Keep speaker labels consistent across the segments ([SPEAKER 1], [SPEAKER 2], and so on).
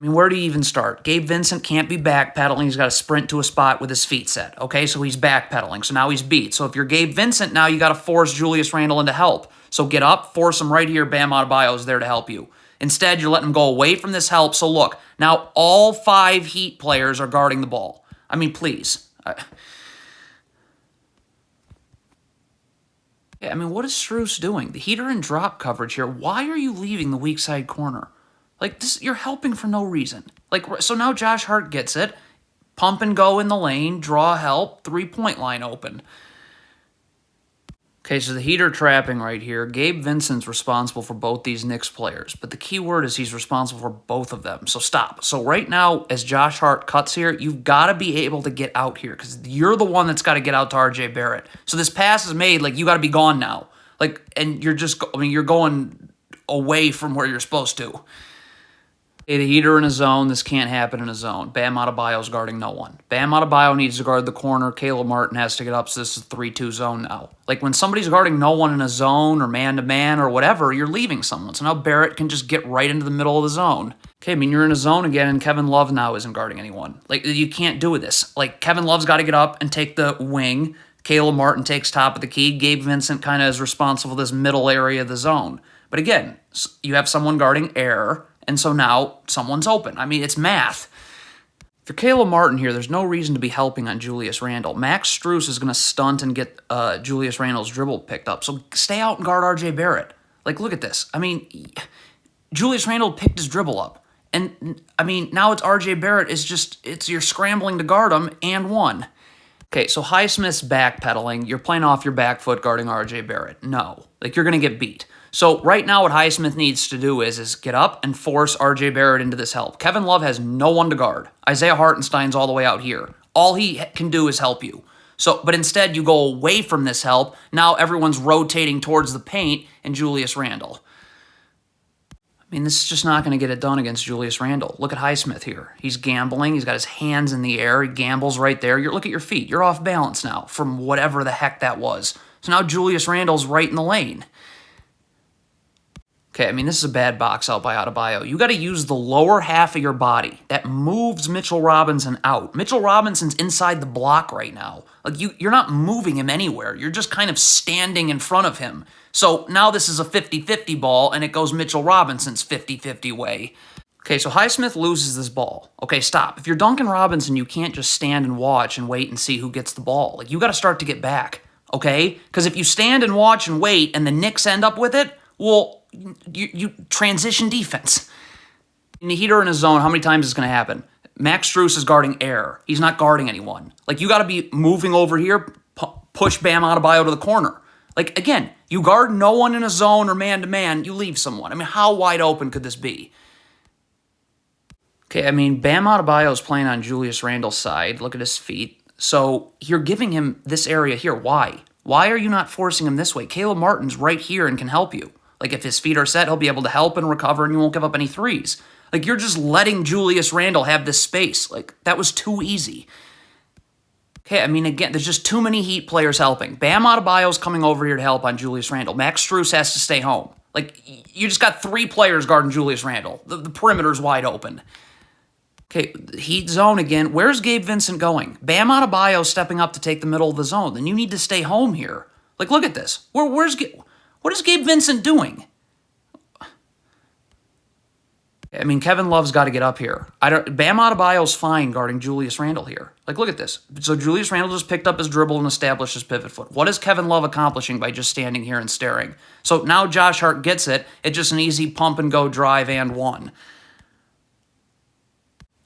[SPEAKER 1] I mean, where do you even start? Gabe Vincent can't be backpedaling. He's got to sprint to a spot with his feet set. Okay, so he's backpedaling. So now he's beat. So if you're Gabe Vincent, now you got to force Julius Randle into help. So get up, force him right here. Bam Adebayo is there to help you. Instead, you're letting him go away from this help. So look, now all 5 Heat players are guarding the ball. I mean, please. Yeah, I mean, what is Strus doing? The Heat are in drop coverage here. Why are you leaving the weak side corner? Like, this, you're helping for no reason. Like, so now Josh Hart gets it. Pump and go in the lane, draw help, 3-point line open. Okay, so the Heat are trapping right here. Gabe Vincent's responsible for both these Knicks players, but the key word is he's responsible for both of them. So stop. So right now, as Josh Hart cuts here, you've got to be able to get out here because you're the one that's got to get out to RJ Barrett. So this pass is made, like, you got to be gone now. Like, and you're just, I mean, you're going away from where you're supposed to. Okay, the Heat are in a zone. This can't happen in a zone. Bam Adebayo's guarding no one. Bam Adebayo needs to guard the corner. Caleb Martin has to get up, so this is a 3-2 zone now. Like, when somebody's guarding no one in a zone or man-to-man or whatever, you're leaving someone. So now Barrett can just get right into the middle of the zone. Okay, I mean, you're in a zone again, and Kevin Love now isn't guarding anyone. Like, you can't do this. Like, Kevin Love's got to get up and take the wing. Caleb Martin takes top of the key. Gabe Vincent kind of is responsible for this middle area of the zone. But again, you have someone guarding air, and so now someone's open. I mean, it's math. If you're Caleb Martin here, there's no reason to be helping on Julius Randle. Max Strus is going to stunt and get Julius Randle's dribble picked up. So stay out and guard RJ Barrett. Like, look at this. I mean, Julius Randle picked his dribble up. And, I mean, now it's RJ Barrett. You're scrambling to guard him and one. Okay, so Highsmith's backpedaling. You're playing off your back foot guarding RJ Barrett. No. Like, you're going to get beat. So right now what Highsmith needs to do is get up and force RJ Barrett into this help. Kevin Love has no one to guard. Isaiah Hartenstein's all the way out here. All he can do is help you. So, but instead you go away from this help. Now everyone's rotating towards the paint and Julius Randle. I mean, this is just not going to get it done against Julius Randle. Look at Highsmith here. He's gambling. He's got his hands in the air. He gambles right there. Look at your feet. You're off balance now from whatever the heck that was. So now Julius Randle's right in the lane. Okay, I mean, this is a bad box out by Adebayo. You got to use the lower half of your body. That moves Mitchell Robinson out. Mitchell Robinson's inside the block right now. Like, you're not moving him anywhere. You're just kind of standing in front of him. So now this is a 50-50 ball, and it goes Mitchell Robinson's 50-50 way. Okay, so Highsmith loses this ball. Okay, stop. If you're Duncan Robinson, you can't just stand and watch and wait and see who gets the ball. Like, you got to start to get back, okay? Because if you stand and watch and wait and the Knicks end up with it, well, you transition defense. In the Heat are in a zone, how many times is this going to happen? Max Strus is guarding air. He's not guarding anyone. Like, you got to be moving over here, push Bam Adebayo to the corner. Like, again, you guard no one in a zone or man-to-man, you leave someone. I mean, how wide open could this be? Okay, I mean, Bam Adebayo is playing on Julius Randle's side. Look at his feet. So you're giving him this area here. Why? Why are you not forcing him this way? Caleb Martin's right here and can help you. Like, if his feet are set, he'll be able to help and recover, and you won't give up any threes. Like, you're just letting Julius Randle have this space. Like, that was too easy. Okay, I mean, again, there's just too many Heat players helping. Bam Adebayo's coming over here to help on Julius Randle. Max Strus has to stay home. Like, you just got 3 players guarding Julius Randle. The perimeter's wide open. Okay, Heat zone again. Where's Gabe Vincent going? Bam Adebayo stepping up to take the middle of the zone. Then you need to stay home here. Like, look at this. What is Gabe Vincent doing? I mean, Kevin Love's got to get up here. Bam Adebayo's fine guarding Julius Randle here. Like, look at this. So Julius Randle just picked up his dribble and established his pivot foot. What is Kevin Love accomplishing by just standing here and staring? So now Josh Hart gets it. It's just an easy pump and go drive and one.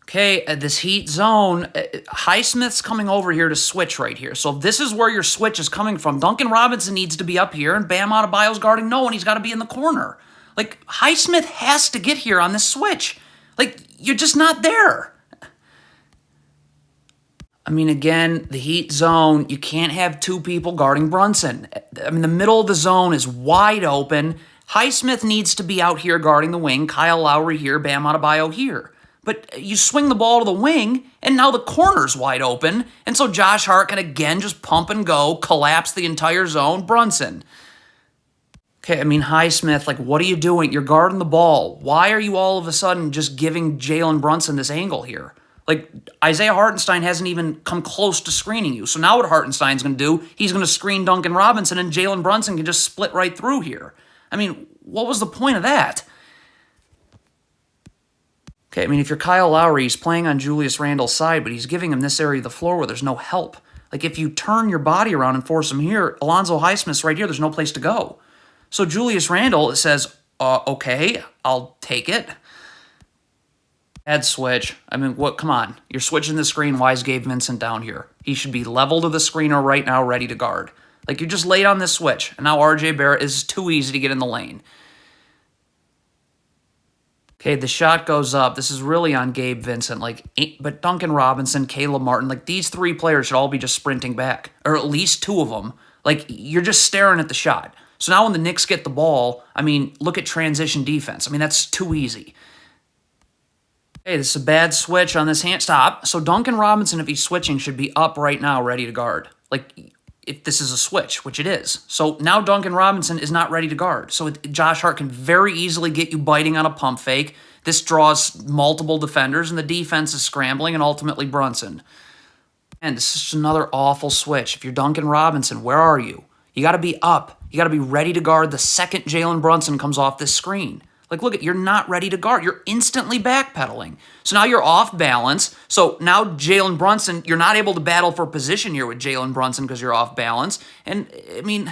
[SPEAKER 1] Okay, this Heat zone, Highsmith's coming over here to switch right here. So this is where your switch is coming from. Duncan Robinson needs to be up here, and Bam Adebayo's guarding no one. He's got to be in the corner. Like, Highsmith has to get here on this switch. Like, you're just not there. I mean, again, the Heat zone, you can't have 2 people guarding Brunson. I mean, the middle of the zone is wide open. Highsmith needs to be out here guarding the wing. Kyle Lowry here, Bam Adebayo here. But you swing the ball to the wing, and now the corner's wide open, and so Josh Hart can again just pump and go, collapse the entire zone, Brunson. Okay, I mean, Highsmith, like, what are you doing? You're guarding the ball. Why are you all of a sudden just giving Jalen Brunson this angle here? Like, Isaiah Hartenstein hasn't even come close to screening you. So now what Hartenstein's going to do, he's going to screen Duncan Robinson, and Jalen Brunson can just split right through here. I mean, what was the point of that? Okay, I mean, if you're Kyle Lowry, he's playing on Julius Randle's side, but he's giving him this area of the floor where there's no help. Like, if you turn your body around and force him here, Alonzo Highsmith's right here, there's no place to go. So Julius Randle says, okay, I'll take it. Bad switch. I mean, what? Come on. You're switching the screen. Why is Gabe Vincent down here? He should be level to the screener right now, ready to guard. Like, you're just late on this switch, and now RJ Barrett is too easy to get in the lane. Okay, the shot goes up. This is really on Gabe Vincent. But Duncan Robinson, Caleb Martin, like, these three players should all be just sprinting back, or at least two of them. Like, you're just staring at the shot. So now when the Knicks get the ball, I mean, look at transition defense. I mean, that's too easy. Hey, this is a bad switch on this hand. Stop. So Duncan Robinson, if he's switching, should be up right now, ready to guard. Like, if this is a switch, which it is. So now Duncan Robinson is not ready to guard. So Josh Hart can very easily get you biting on a pump fake. This draws multiple defenders, and the defense is scrambling, and ultimately Brunson. And this is just another awful switch. If you're Duncan Robinson, where are you? You got to be up. You got to be ready to guard the second Jalen Brunson comes off this screen. Like, look, you're not ready to guard. You're instantly backpedaling. So now you're off balance. So now Jalen Brunson, you're not able to battle for position here with Jalen Brunson because you're off balance. And, I mean,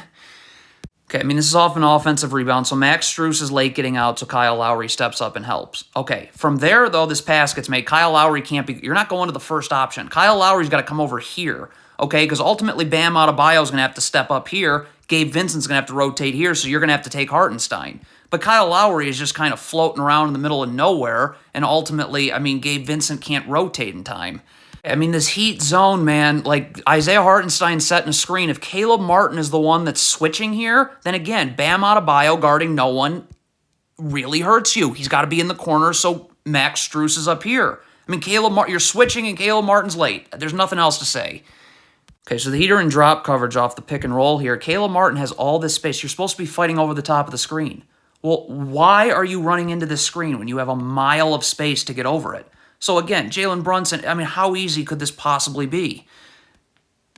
[SPEAKER 1] this is off an offensive rebound. So Max Strus is late getting out, so Kyle Lowry steps up and helps. Okay, from there, though, this pass gets made. Kyle Lowry can't be, you're not going to the first option. Kyle Lowry's got to come over here, okay? Because ultimately Bam Adebayo's going to have to step up here. Gabe Vincent's going to have to rotate here, so you're going to have to take Hartenstein. But Kyle Lowry is just kind of floating around in the middle of nowhere, and ultimately, I mean, Gabe Vincent can't rotate in time. I mean, this heat zone, man, like Isaiah Hartenstein setting a screen. If Caleb Martin is the one that's switching here, then again, Bam Adebayo guarding no one really hurts you. He's got to be in the corner, so Max Strus is up here. I mean, you're switching and Caleb Martin's late. There's nothing else to say. Okay, so the heater and drop coverage off the pick and roll here. Caleb Martin has all this space. You're supposed to be fighting over the top of the screen. Well, why are you running into this screen when you have a mile of space to get over it? So again, Jalen Brunson, I mean, how easy could this possibly be?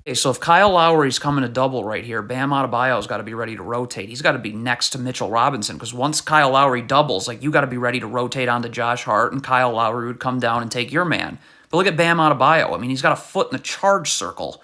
[SPEAKER 1] Okay, so if Kyle Lowry's coming to double right here, Bam Adebayo's got to be ready to rotate. He's got to be next to Mitchell Robinson, because once Kyle Lowry doubles, like, you got to be ready to rotate onto Josh Hart, and Kyle Lowry would come down and take your man. But look at Bam Adebayo. I mean, he's got a foot in the charge circle.